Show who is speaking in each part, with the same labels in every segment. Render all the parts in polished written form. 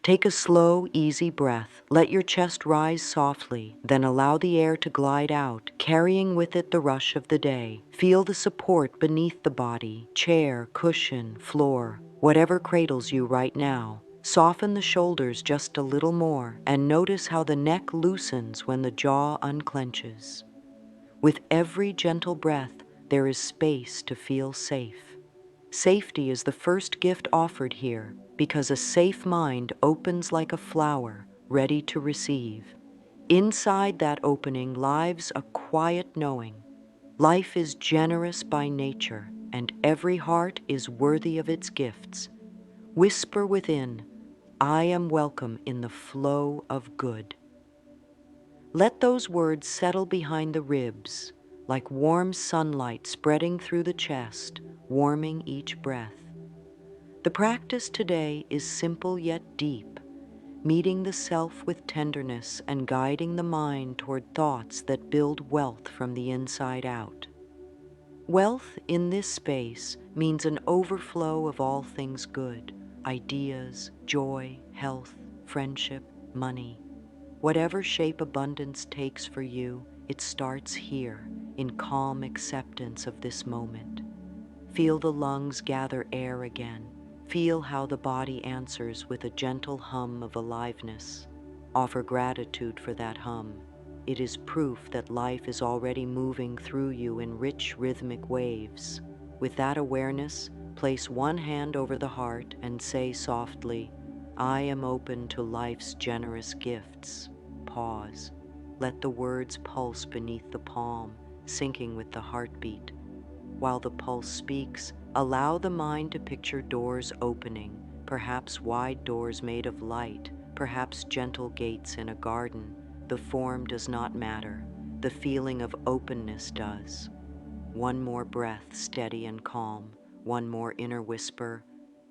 Speaker 1: Take a slow, easy breath. Let your chest rise softly, then allow the air to glide out, carrying with it the rush of the day. Feel the support beneath the body, chair, cushion, floor, whatever cradles you right now. Soften the shoulders just a little more and notice how the neck loosens when the jaw unclenches. With every gentle breath, there is space to feel safe. Safety is the first gift offered here because a safe mind opens like a flower, ready to receive. Inside that opening lies a quiet knowing. Life is generous by nature, and every heart is worthy of its gifts. Whisper within, I am welcome in the flow of good. Let those words settle behind the ribs, like warm sunlight spreading through the chest, warming each breath. The practice today is simple yet deep, meeting the self with tenderness and guiding the mind toward thoughts that build wealth from the inside out. Wealth in this space means an overflow of all things good, ideas, joy, health, friendship, money. Whatever shape abundance takes for you, it starts here, in calm acceptance of this moment. Feel the lungs gather air again. Feel how the body answers with a gentle hum of aliveness. Offer gratitude for that hum. It is proof that life is already moving through you in rich rhythmic waves. With that awareness, place one hand over the heart and say softly, I am open to life's generous gifts. Pause. Let the words pulse beneath the palm, syncing with the heartbeat. While the pulse speaks, allow the mind to picture doors opening, perhaps wide doors made of light, perhaps gentle gates in a garden. The form does not matter. The feeling of openness does. One more breath, steady and calm. One more inner whisper,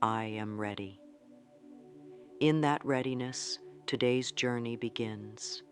Speaker 1: I am ready. In that readiness, today's journey begins.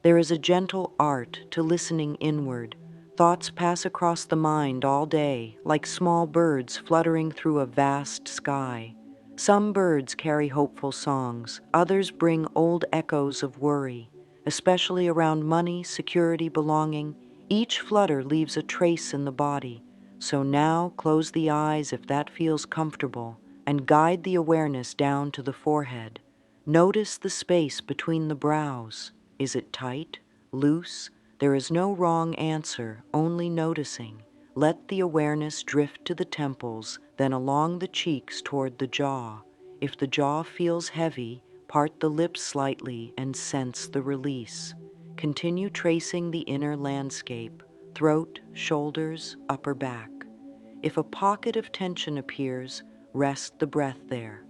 Speaker 1: There is a gentle art to listening inward. Thoughts pass across the mind all day, like small birds fluttering through a vast sky. Some birds carry hopeful songs, others bring old echoes of worry, especially around money, security, belonging. Each flutter leaves a trace in the body. So now close the eyes if that feels comfortable, and guide the awareness down to the forehead. Notice the space between the brows. Is it tight? Loose? There is no wrong answer, only noticing. Let the awareness drift to the temples, then along the cheeks toward the jaw. If the jaw feels heavy, part the lips slightly and sense the release. Continue tracing the inner landscape, throat, shoulders, upper back. If a pocket of tension appears, rest the breath there.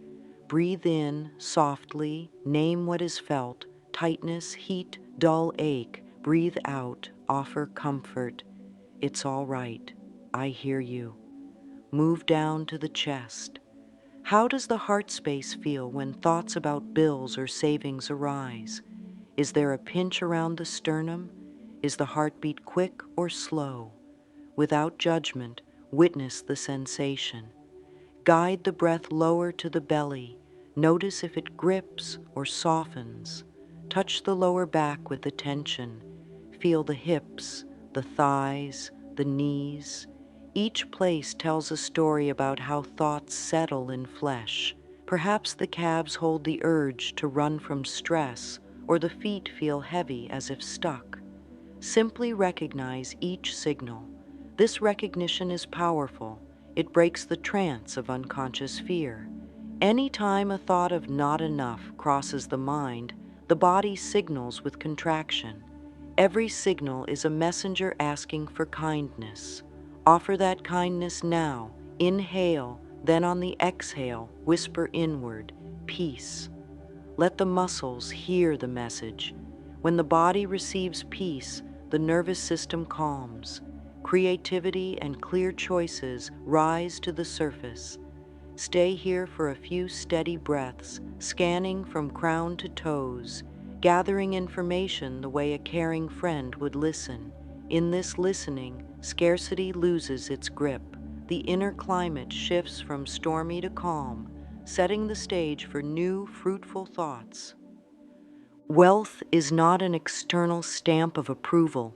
Speaker 1: Breathe in softly, name what is felt, tightness, heat, dull ache. Breathe out, offer comfort. It's all right. I hear you. Move down to the chest. How does the heart space feel when thoughts about bills or savings arise? Is there a pinch around the sternum? Is the heartbeat quick or slow? Without judgment, witness the sensation. Guide the breath lower to the belly. Notice if it grips or softens. Touch the lower back with attention. Feel the hips, the thighs, the knees. Each place tells a story about how thoughts settle in flesh. Perhaps the calves hold the urge to run from stress, or the feet feel heavy as if stuck. Simply recognize each signal. This recognition is powerful. It breaks the trance of unconscious fear. Anytime a thought of not enough crosses the mind, the body signals with contraction. Every signal is a messenger asking for kindness. Offer that kindness now. Inhale, then on the exhale, whisper inward, peace. Let the muscles hear the message. When the body receives peace, the nervous system calms. Creativity and clear choices rise to the surface. Stay here for a few steady breaths, scanning from crown to toes, gathering information the way a caring friend would listen. In this listening, scarcity loses its grip. The inner climate shifts from stormy to calm. setting the stage for new, fruitful thoughts. Wealth is not an external stamp of approval.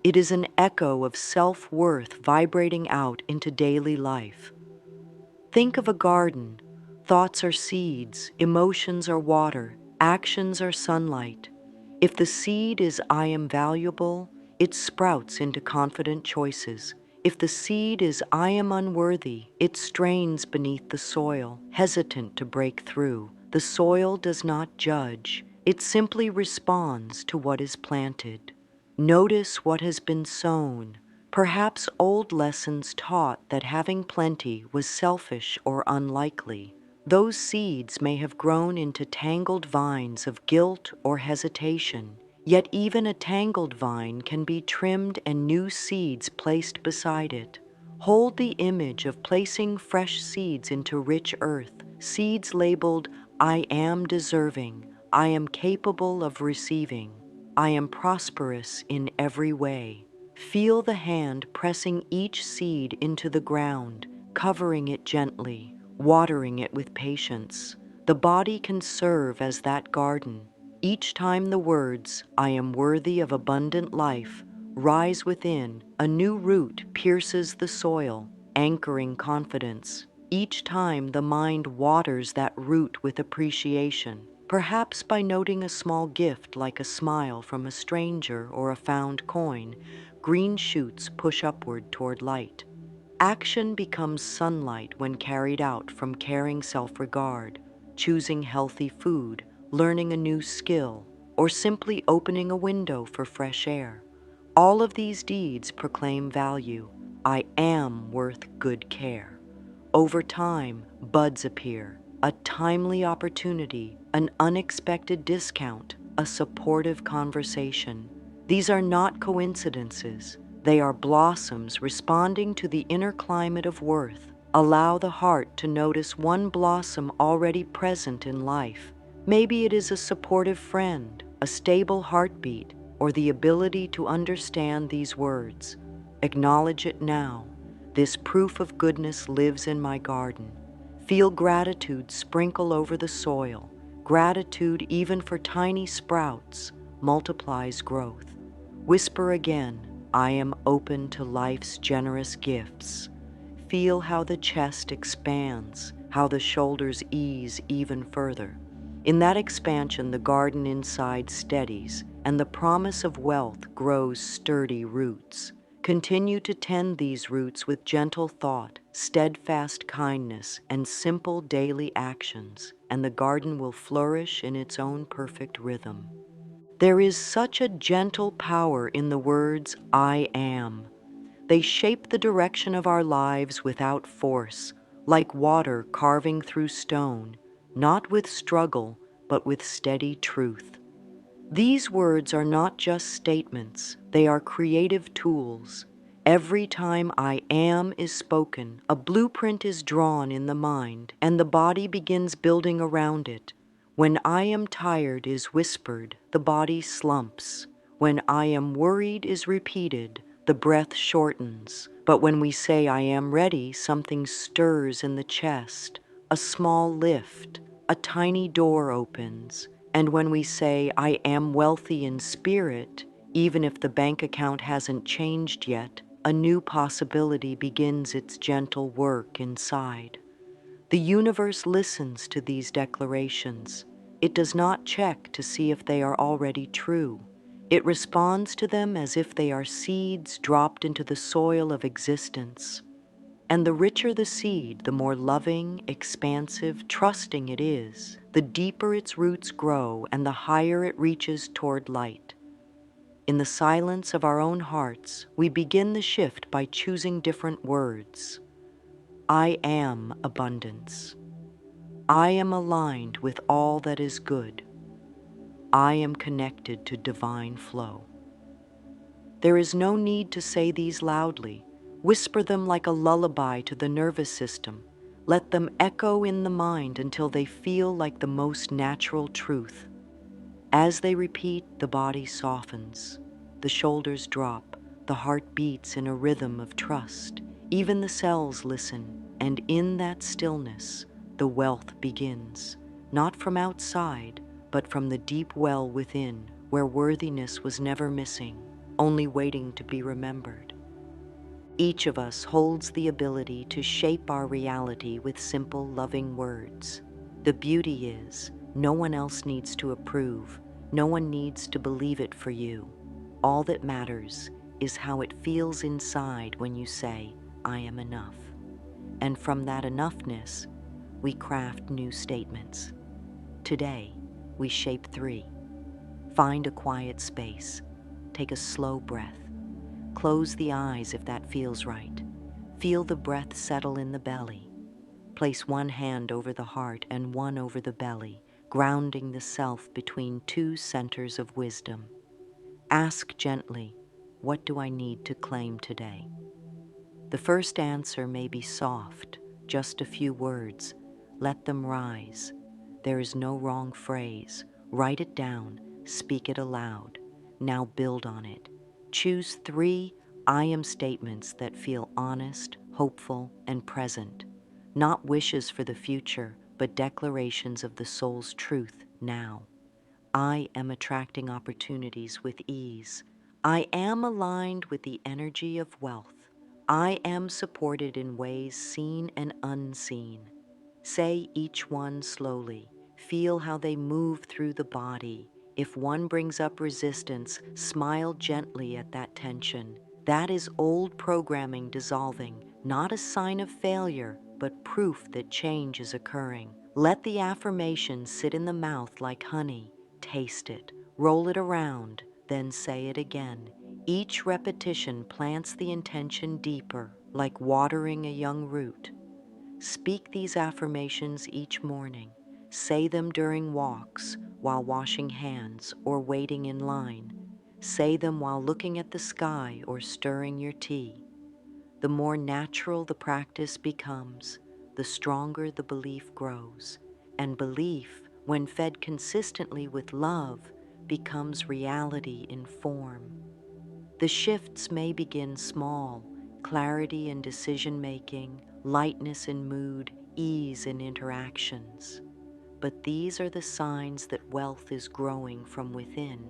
Speaker 1: It is an echo of self-worth vibrating out into daily life. Think of a garden. Thoughts are seeds, emotions are water, actions are sunlight. If the seed is "I am valuable," it sprouts into confident choices. If the seed is "I am unworthy," it strains beneath the soil, hesitant to break through. The soil does not judge, it simply responds to what is planted. Notice what has been sown. Perhaps old lessons taught that having plenty was selfish or unlikely. Those seeds may have grown into tangled vines of guilt or hesitation. Yet even a tangled vine can be trimmed and new seeds placed beside it. Hold the image of placing fresh seeds into rich earth, seeds labeled, "I am deserving," "I am capable of receiving," "I am prosperous in every way." Feel the hand pressing each seed into the ground, covering it gently, watering it with patience. The body can serve as that garden. Each time the words, "I am worthy of abundant life," rise within, a new root pierces the soil, anchoring confidence. Each time the mind waters that root with appreciation, perhaps by noting a small gift like a smile from a stranger or a found coin, green shoots push upward toward light. Action becomes sunlight when carried out from caring self-regard, choosing healthy food, learning a new skill, or simply opening a window for fresh air. All of these deeds proclaim value. I am worth good care. Over time, buds appear, a timely opportunity, an unexpected discount, a supportive conversation. These are not coincidences. They are blossoms responding to the inner climate of worth. Allow the heart to notice one blossom already present in life. Maybe it is a supportive friend, a stable heartbeat, or the ability to understand these words. Acknowledge it now. This proof of goodness lives in my garden. Feel gratitude sprinkle over the soil. Gratitude, even for tiny sprouts, multiplies growth. Whisper again, "I am open to life's generous gifts." Feel how the chest expands, how the shoulders ease even further. In that expansion, the garden inside steadies, and the promise of wealth grows sturdy roots. Continue to tend these roots with gentle thought, steadfast kindness, and simple daily actions, and the garden will flourish in its own perfect rhythm. There is such a gentle power in the words, "I am." They shape the direction of our lives without force, like water carving through stone, not with struggle, but with steady truth. These words are not just statements, they are creative tools. Every time "I am" is spoken, a blueprint is drawn in the mind, and the body begins building around it. When "I am tired" is whispered, the body slumps. When "I am worried" is repeated, the breath shortens. But when we say "I am ready," something stirs in the chest, a small lift, a tiny door opens. And when we say, "I am wealthy in spirit," even if the bank account hasn't changed yet, a new possibility begins its gentle work inside. The universe listens to these declarations. It does not check to see if they are already true. It responds to them as if they are seeds dropped into the soil of existence. And the richer the seed, the more loving, expansive, trusting it is. The deeper its roots grow and the higher it reaches toward light. In the silence of our own hearts, we begin the shift by choosing different words. I am abundance. I am aligned with all that is good. I am connected to divine flow. There is no need to say these loudly. Whisper them like a lullaby to the nervous system. Let them echo in the mind until they feel like the most natural truth. As they repeat, the body softens, the shoulders drop, the heart beats in a rhythm of trust. Even the cells listen, and in that stillness, the wealth begins, not from outside, but from the deep well within, where worthiness was never missing, only waiting to be remembered. Each of us holds the ability to shape our reality with simple, loving words. The beauty is, no one else needs to approve, no one needs to believe it for you. All that matters is how it feels inside when you say, I am enough. And from that enoughness, we craft new statements. Today, we shape 3. Find a quiet space. Take a slow breath. Close the eyes if that feels right. Feel the breath settle in the belly. Place one hand over the heart and one over the belly, grounding the self between 2 centers of wisdom. Ask gently, what do I need to claim today? The first answer may be soft, just a few words. Let them rise. There is no wrong phrase. Write it down, speak it aloud. Now build on it. Choose 3 I am statements that feel honest, hopeful, and present. Not wishes for the future, but declarations of the soul's truth now. I am attracting opportunities with ease. I am aligned with the energy of wealth. I am supported in ways seen and unseen. Say each one slowly. Feel how they move through the body. If one brings up resistance, smile gently at that tension. That is old programming dissolving, not a sign of failure, but proof that change is occurring. Let the affirmation sit in the mouth like honey. Taste it, roll it around, then say it again. Each repetition plants the intention deeper, like watering a young root. Speak these affirmations each morning. Say them during walks, while washing hands, or waiting in line. Say them while looking at the sky or stirring your tea. The more natural the practice becomes, the stronger the belief grows. And belief, when fed consistently with love, becomes reality in form. The shifts may begin small: clarity in decision-making, lightness in mood, ease in interactions. But these are the signs that wealth is growing from within.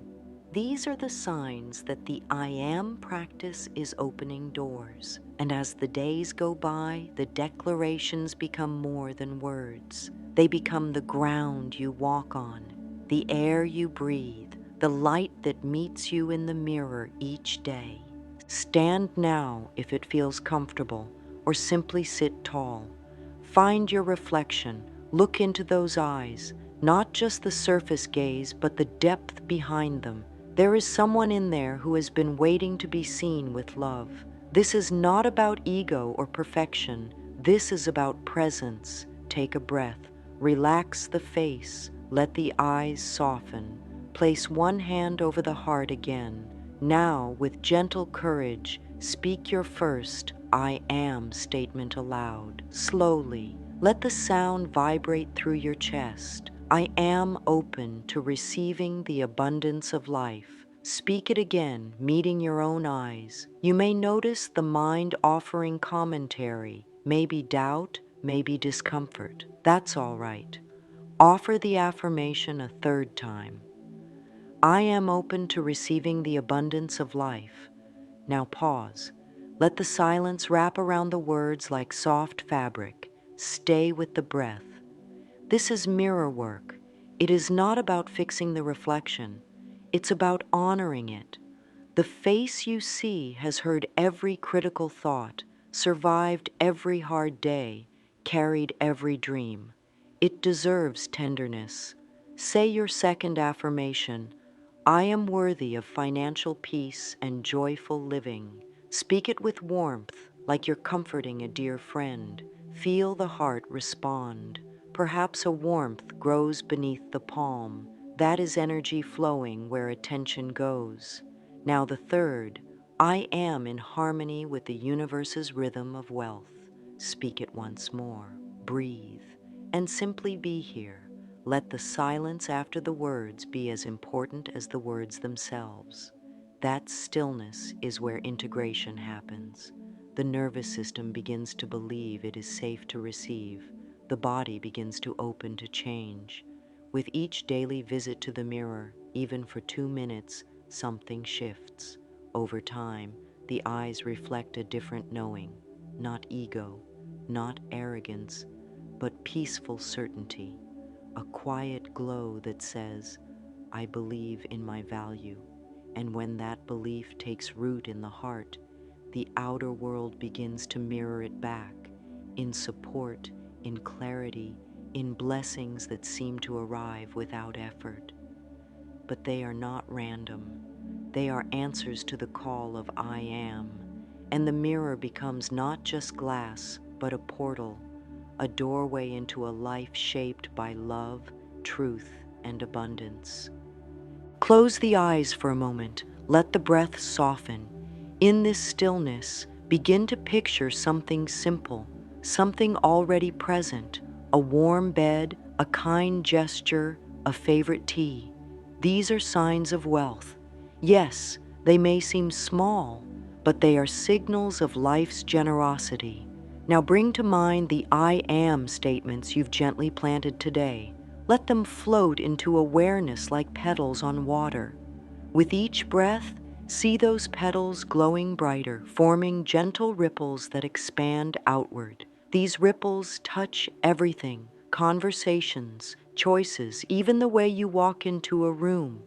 Speaker 1: These are the signs that the I am practice is opening doors. And as the days go by, the declarations become more than words. They become the ground you walk on, the air you breathe, the light that meets you in the mirror each day. Stand now if it feels comfortable, or simply sit tall. Find your reflection, look into those eyes, not just the surface gaze, but the depth behind them. There is someone in there who has been waiting to be seen with love. This is not about ego or perfection. This is about presence. Take a breath. Relax the face. Let the eyes soften. Place one hand over the heart again. Now, with gentle courage, speak your first I am statement aloud. Slowly, let the sound vibrate through your chest. I am open to receiving the abundance of life. Speak it again, meeting your own eyes. You may notice the mind offering commentary, maybe doubt, maybe discomfort. That's all right. Offer the affirmation a 3rd time. I am open to receiving the abundance of life. Now pause. Let the silence wrap around the words like soft fabric. Stay with the breath. This is mirror work. It is not about fixing the reflection. It's about honoring it. The face you see has heard every critical thought, survived every hard day, carried every dream. It deserves tenderness. Say your 2nd affirmation. I am worthy of financial peace and joyful living. Speak it with warmth, like you're comforting a dear friend. Feel the heart respond. Perhaps a warmth grows beneath the palm. That is energy flowing where attention goes. Now the 3rd, I am in harmony with the universe's rhythm of wealth. Speak it once more. Breathe, and simply be here. Let the silence after the words be as important as the words themselves. That stillness is where integration happens. The nervous system begins to believe it is safe to receive. the body begins to open to change. With each daily visit to the mirror, even for 2 minutes, something shifts. Over time, the eyes reflect a different knowing, not ego, not arrogance, but peaceful certainty, a quiet glow that says, I believe in my value. And when that belief takes root in the heart, the outer world begins to mirror it back, in support, in clarity, in blessings that seem to arrive without effort. But they are not random. They are answers to the call of I am. And the mirror becomes not just glass, but a portal, a doorway into a life shaped by love, truth, and abundance. Close the eyes for a moment. Let the breath soften. In this stillness, begin to picture something simple, something already present, a warm bed, a kind gesture, a favorite tea. These are signs of wealth. Yes, they may seem small, but they are signals of life's generosity. Now bring to mind the I am statements you've gently planted today. Let them float into awareness like petals on water. With each breath, see those petals glowing brighter, forming gentle ripples that expand outward. These ripples touch everything: conversations, choices, even the way you walk into a room.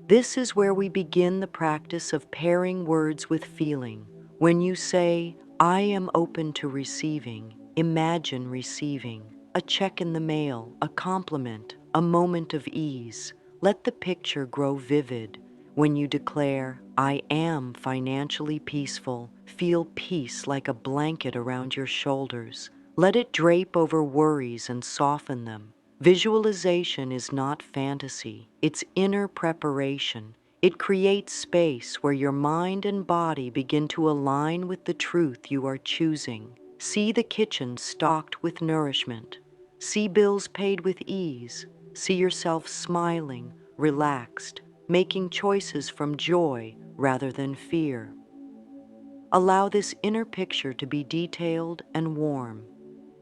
Speaker 1: This is where we begin the practice of pairing words with feeling. When you say, I am open to receiving, imagine receiving a check in the mail, a compliment, a moment of ease. Let the picture grow vivid. When you declare, I am financially peaceful, feel peace like a blanket around your shoulders. Let it drape over worries and soften them. Visualization is not fantasy, it's inner preparation. It creates space where your mind and body begin to align with the truth you are choosing. See the kitchen stocked with nourishment. See bills paid with ease. See yourself smiling, relaxed, making choices from joy rather than fear. Allow this inner picture to be detailed and warm.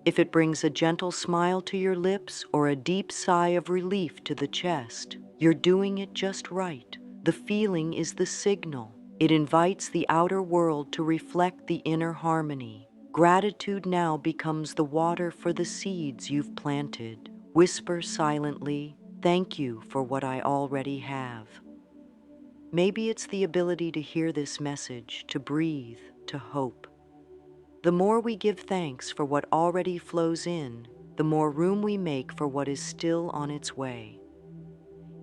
Speaker 1: If it brings a gentle smile to your lips or a deep sigh of relief to the chest, you're doing it just right. The feeling is the signal. It invites the outer world to reflect the inner harmony. Gratitude now becomes the water for the seeds you've planted. Whisper silently, thank you for what I already have. Maybe it's the ability to hear this message, to breathe, to hope. The more we give thanks for what already flows in, the more room we make for what is still on its way.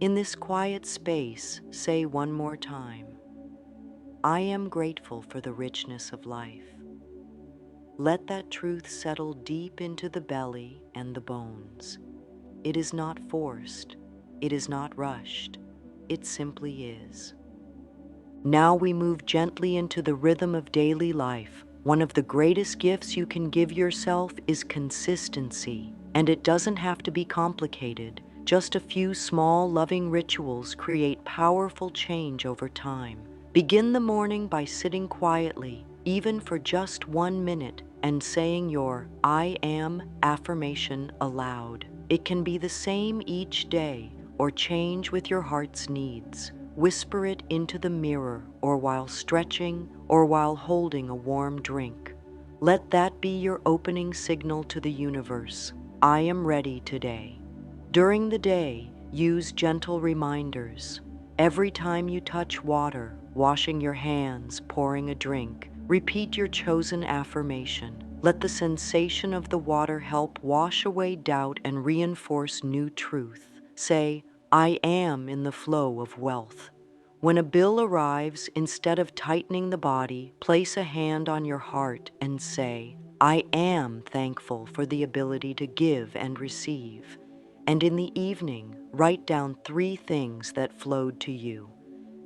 Speaker 1: In this quiet space, say one more time, I am grateful for the richness of life. Let that truth settle deep into the belly and the bones. It is not forced. It is not rushed. It simply is. Now we move gently into the rhythm of daily life. One of the greatest gifts you can give yourself is consistency, and it doesn't have to be complicated. Just a few small, loving rituals create powerful change over time. Begin the morning by sitting quietly, even for just 1 minute, and saying your I am affirmation aloud. It can be the same each day or change with your heart's needs. Whisper it into the mirror or while stretching or while holding a warm drink. Let that be your opening signal to the universe. I am ready today. During the day, use gentle reminders. Every time you touch water, washing your hands, pouring a drink, repeat your chosen affirmation. Let the sensation of the water help wash away doubt and reinforce new truth. Say, I am in the flow of wealth. When a bill arrives, instead of tightening the body, place a hand on your heart and say, I am thankful for the ability to give and receive. And in the evening, write down 3 things that flowed to you.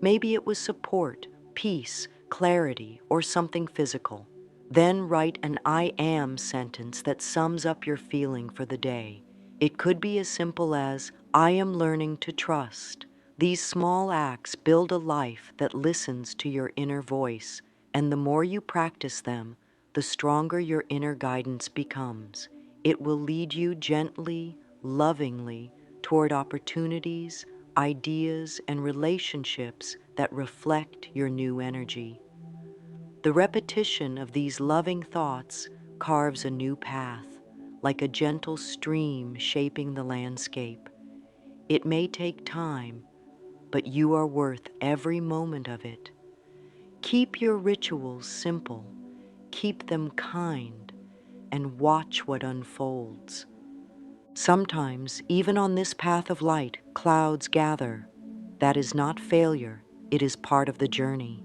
Speaker 1: Maybe it was support, peace, clarity, or something physical. Then write an I am sentence that sums up your feeling for the day. It could be as simple as, I am learning to trust. These small acts build a life that listens to your inner voice, and the more you practice them, the stronger your inner guidance becomes. It will lead you gently, lovingly toward opportunities, ideas, and relationships that reflect your new energy. The repetition of these loving thoughts carves a new path, like a gentle stream shaping the landscape. It may take time, but you are worth every moment of it. Keep your rituals simple, keep them kind, and watch what unfolds. Sometimes, even on this path of light, clouds gather. That is not failure, it is part of the journey.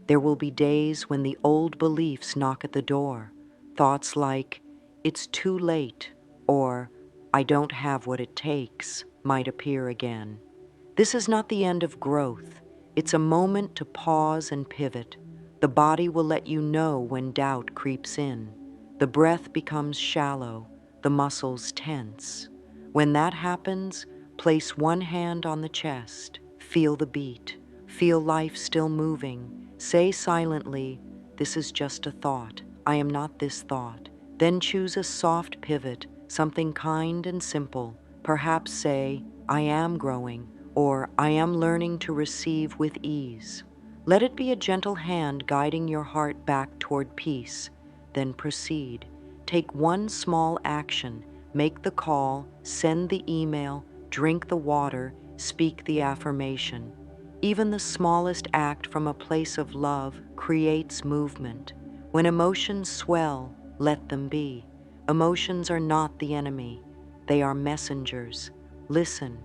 Speaker 1: There will be days when the old beliefs knock at the door. Thoughts like, "It's too late," or "I don't have what it takes," might appear again. This is not the end of growth. It's a moment to pause and pivot. The body will let you know when doubt creeps in. The breath becomes shallow, the muscles tense. When that happens, place one hand on the chest, feel the beat, feel life still moving. Say silently, "This is just a thought. I am not this thought." Then choose a soft pivot, something kind and simple. Perhaps say, "I am growing," or "I am learning to receive with ease." Let it be a gentle hand guiding your heart back toward peace. Then proceed. Take one small action. Make the call, send the email, drink the water, speak the affirmation. Even the smallest act from a place of love creates movement. When emotions swell, let them be. Emotions are not the enemy. They are messengers. Listen,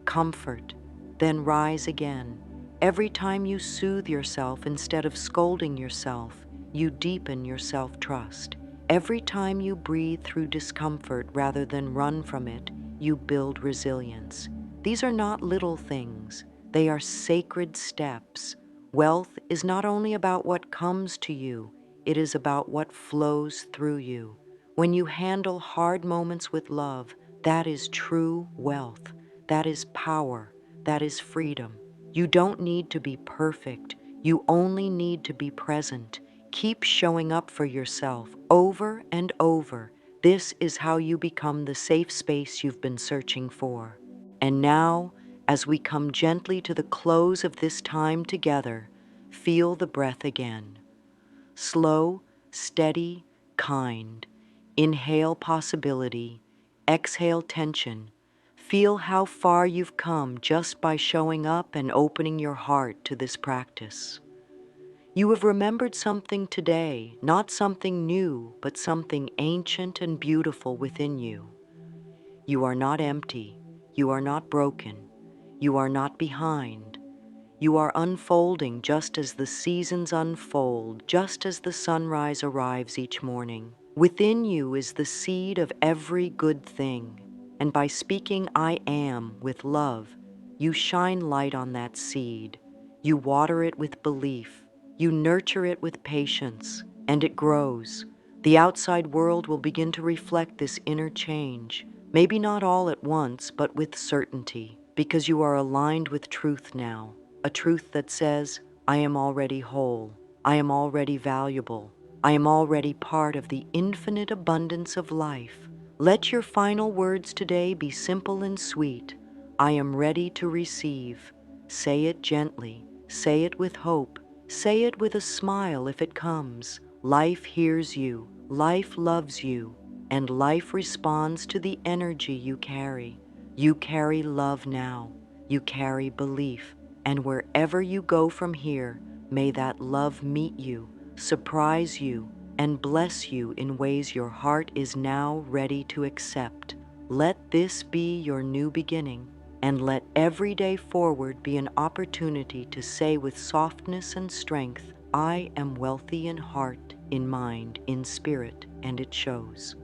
Speaker 1: comfort, then rise again. Every time you soothe yourself instead of scolding yourself, you deepen your self-trust. Every time you breathe through discomfort rather than run from it, you build resilience. These are not little things. They are sacred steps. Wealth is not only about what comes to you, it is about what flows through you. When you handle hard moments with love, that is true wealth. That is power. That is freedom. You don't need to be perfect. You only need to be present. Keep showing up for yourself over and over. This is how you become the safe space you've been searching for. And now, as we come gently to the close of this time together, feel the breath again. Slow, steady, kind. Inhale possibility. Exhale tension. Feel how far you've come just by showing up and opening your heart to this practice. You have remembered something today, not something new, but something ancient and beautiful within you. You are not empty. You are not broken. You are not behind. You are unfolding just as the seasons unfold, just as the sunrise arrives each morning. Within you is the seed of every good thing, and by speaking "I am" with love, you shine light on that seed. You water it with belief. You nurture it with patience, and it grows. The outside world will begin to reflect this inner change, maybe not all at once, but with certainty, because you are aligned with truth now. A truth that says, "I am already whole. I am already valuable. I am already part of the infinite abundance of life." Let your final words today be simple and sweet. I am ready to receive. Say it gently. Say it with hope. Say it with a smile if it comes. Life hears you. Life loves you. And life responds to the energy you carry. You carry love now. You carry belief. And wherever you go from here, may that love meet you, surprise you, and bless you in ways your heart is now ready to accept. Let this be your new beginning, and let every day forward be an opportunity to say with softness and strength, "I am wealthy in heart, in mind, in spirit," and it shows.